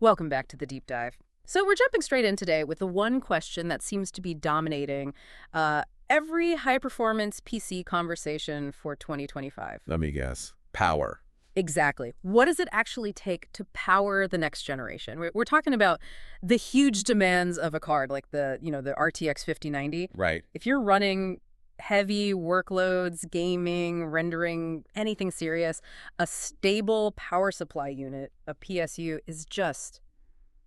Welcome back to the deep dive. So we're jumping straight in today with the one question that seems to be dominating every high-performance PC conversation for 2025. Let me guess. Power. Exactly. What does it actually take to power the next generation? We're talking about the huge demands of a card like the RTX 5090. Right. If you're running heavy workloads, gaming, rendering, anything serious, a stable power supply unit, a PSU,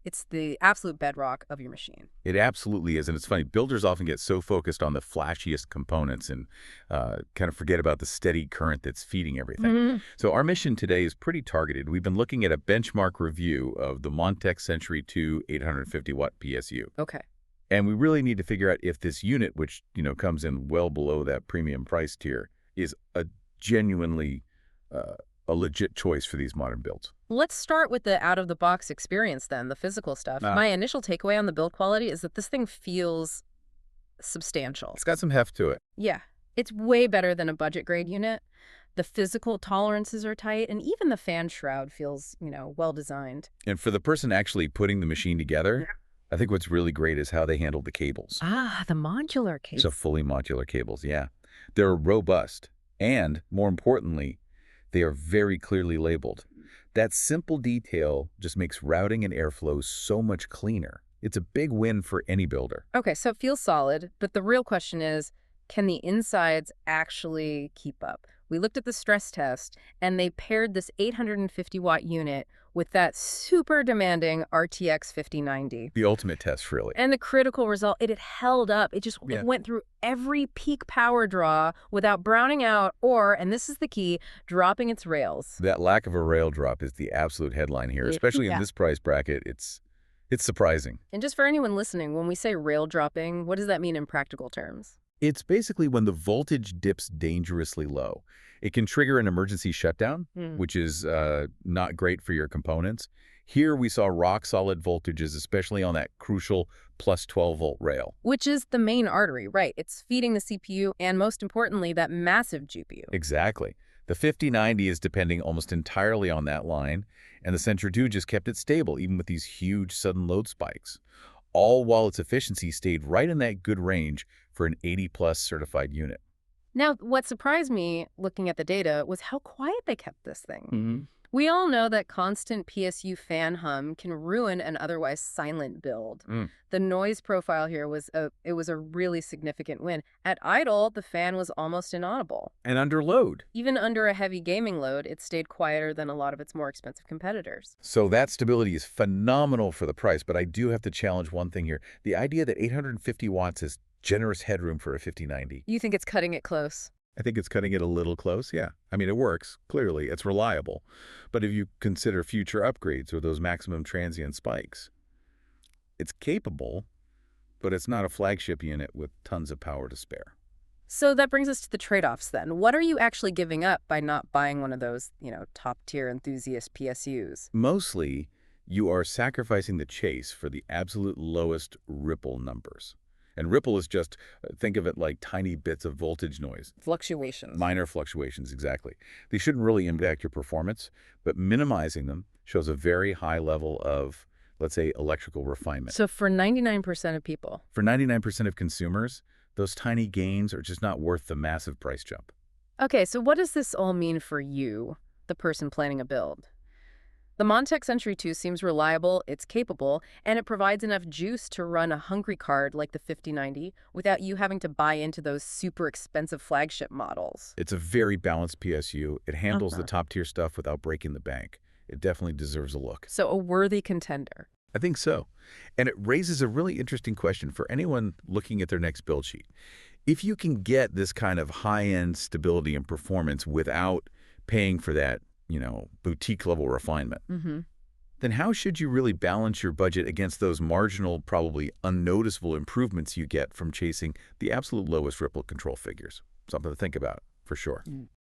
it's the absolute bedrock of your machine. It absolutely is. And it's funny, builders often get so focused on the flashiest components and kind of forget about the steady current that's feeding everything. So our mission today is pretty targeted. We've been looking at a benchmark review of the Montech Century 2 850W PSU. Okay. And we really need to figure out if this unit, which comes in well below that premium price tier, is a genuinely a legit choice for these modern builds. Let's start with the out-of-the-box experience then, the physical stuff. My initial takeaway on the build quality is that this thing feels substantial. It's got some heft to it. Yeah, it's way better than a budget-grade unit. The physical tolerances are tight, and even the fan shroud feels, well-designed. And for the person actually putting the machine together, I think what's really great is how they handle the cables. Ah, the modular cables. So fully modular cables, yeah. They're robust, and more importantly, they are very clearly labeled. That simple detail just makes routing and airflow so much cleaner. It's a big win for any builder. Okay, so it feels solid, but the real question is, can the insides actually keep up? We looked at the stress test, and they paired this 850-watt unit with that super demanding RTX 5090. The ultimate test, really. And the critical result, it had held up. It went through every peak power draw without browning out or, and this is the key, dropping its rails. That lack of a rail drop is the absolute headline here, especially in this price bracket. It's surprising. And just for anyone listening, when we say rail dropping, what does that mean in practical terms? It's basically when the voltage dips dangerously low. It can trigger an emergency shutdown, which is not great for your components. Here we saw rock-solid voltages, especially on that crucial plus 12-volt rail. Which is the main artery, right? It's feeding the CPU and, most importantly, that massive GPU. Exactly. The 5090 is depending almost entirely on that line, and the Century 2 just kept it stable, even with these huge sudden load spikes, all while its efficiency stayed right in that good range for an 80-plus certified unit. Now, what surprised me looking at the data was how quiet they kept this thing. We all know that constant PSU fan hum can ruin an otherwise silent build. The noise profile here was a really significant win. At idle, the fan was almost inaudible. And under load. Even under a heavy gaming load, it stayed quieter than a lot of its more expensive competitors. So that stability is phenomenal for the price, but I do have to challenge one thing here. The idea that 850 watts is generous headroom for a 5090. You think it's cutting it close? I think it's cutting it a little close, yeah. I mean, it works, clearly. It's reliable. But if you consider future upgrades or those maximum transient spikes, it's capable, but it's not a flagship unit with tons of power to spare. So that brings us to the trade-offs then. What are you actually giving up by not buying one of those, top-tier enthusiast PSUs? Mostly, you are sacrificing the chase for the absolute lowest ripple numbers. And ripple is just, think of it like tiny bits of voltage noise. Fluctuations. Minor fluctuations, exactly. They shouldn't really impact your performance, but minimizing them shows a very high level of, let's say, electrical refinement. So for 99% of people? For 99% of consumers, those tiny gains are just not worth the massive price jump. Okay, so what does this all mean for you, the person planning a build? The Montech Century 2 seems reliable, it's capable, and it provides enough juice to run a hungry card like the 5090 without you having to buy into those super expensive flagship models. It's a very balanced PSU. It handles the top-tier stuff without breaking the bank. It definitely deserves a look. So a worthy contender. I think so. And it raises a really interesting question for anyone looking at their next build sheet. If you can get this kind of high-end stability and performance without paying for that, boutique-level refinement, then how should you really balance your budget against those marginal, probably unnoticeable improvements you get from chasing the absolute lowest ripple control figures? Something to think about, for sure.